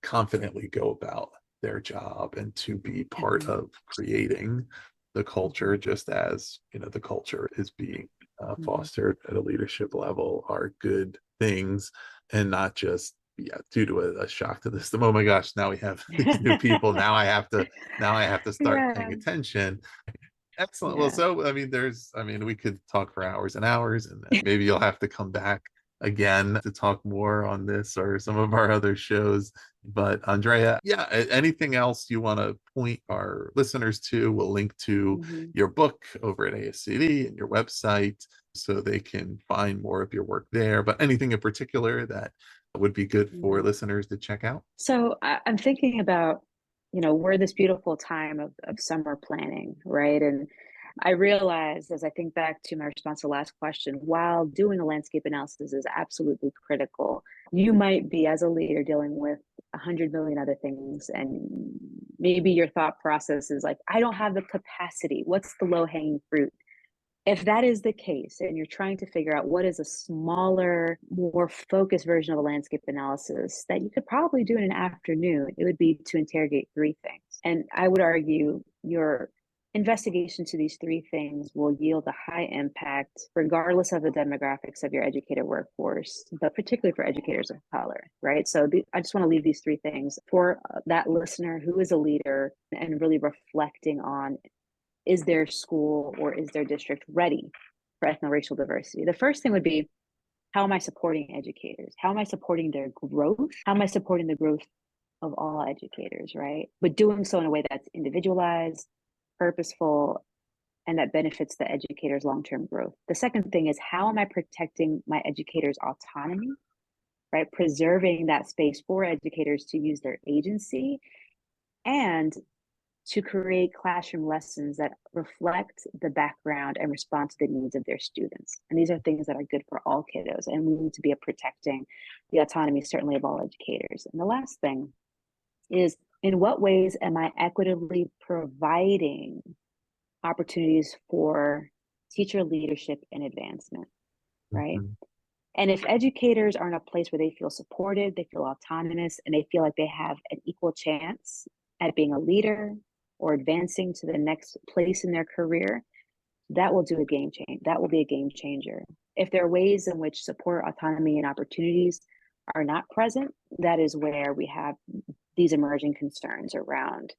A: confidently go about their job and to be part of creating the culture, just as the culture is being fostered at a leadership level, are good things, and not just due to a shock to the system. Oh my gosh, now we have these new people. Now I have to start
B: Yeah.
A: paying attention. Excellent. Well,
B: Yeah.
A: so we could talk for hours and hours, and maybe you'll have to come back again to talk more on this or some of our other shows. But Andrea, yeah, anything else you want to point our listeners to? We'll link to
B: hmm
A: your book over at ASCD and your website so they can find more of your work there. But anything in particular that would be good for
B: hmm
A: listeners to check out?
B: So I'm thinking about, we're this beautiful time of summer planning, right? And I realized as I think back to my response to the last question, while doing a landscape analysis is absolutely critical, you might be, as a leader, dealing with 100 million other things. And maybe your thought process is like, I don't have the capacity. What's the low hanging fruit? If that is the case, and you're trying to figure out what is a smaller, more focused version of a landscape analysis that you could probably do in an afternoon, it would be to interrogate three things. And I would argue your investigation to these three things will yield a high impact, regardless of the demographics of your educator workforce, but particularly for educators of color, right? So I just want to leave these three things for that listener who is a leader and really reflecting on, is their school or is their district ready for ethno-racial diversity? The first thing would be, how am I supporting educators? How am I supporting their growth? How am I supporting the growth of all educators, right? But doing so in a way that's individualized, purposeful, and that benefits the educator's long-term growth. The second thing is, how am I protecting my educators' autonomy, right? Preserving that space for educators to use their agency and to create classroom lessons that reflect the background and respond to the needs of their students. And these are things that are good for all kiddos. And we need to be protecting the autonomy, certainly, of all educators. And the last thing is, in what ways am I equitably providing opportunities for teacher leadership and advancement, right?
A: Mhm.
B: And if educators are in a place where they feel supported, they feel autonomous, and they feel like they have an equal chance at being a leader or advancing to the next place in their career, that will do a game change. That will be a game changer. If there are ways in which support, autonomy, and opportunities are not present, that is where we have these emerging concerns around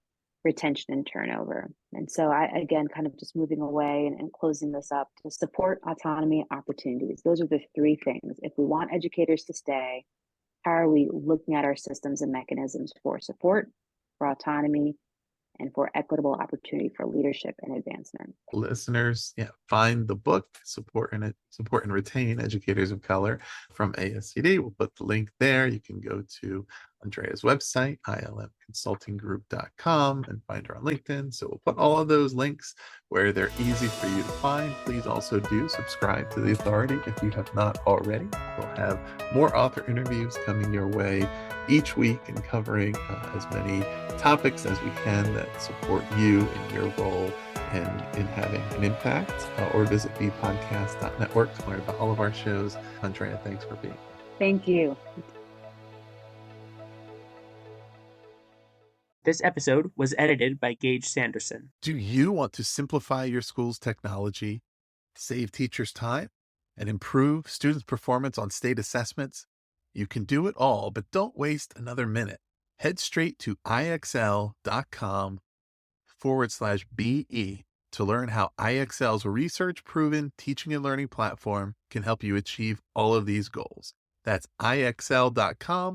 B: retention and turnover. And so again, kind of just moving away and closing this up, to support, autonomy, opportunities. Those are the three things. If we want educators to stay, how are we looking at our systems and mechanisms for support, for autonomy, and for equitable opportunity for leadership and advancement?
A: Listeners, yeah, find the book Support and Retain Educators of Color from ASCD. We'll put the link there. You can go to Andrea's website, ilmconsultinggroup.com, and find her on LinkedIn. So we'll put all of those links where they're easy for you to find. Please also do subscribe to The Authority if you have not already. We'll have more author interviews coming your way each week and covering as many topics as we can that support you in your role and in having an impact. Or visit bpodcast.network to learn about all of our shows. Andrea, thanks for being here.
B: Thank you.
C: This episode was edited by Gage Sanderson.
A: Do you want to simplify your school's technology, save teachers time, and improve students' performance on state assessments? You can do it all, but don't waste another minute. Head straight to ixl.com/BE to learn how IXL's research-proven teaching and learning platform can help you achieve all of these goals. That's ixl.com/BE.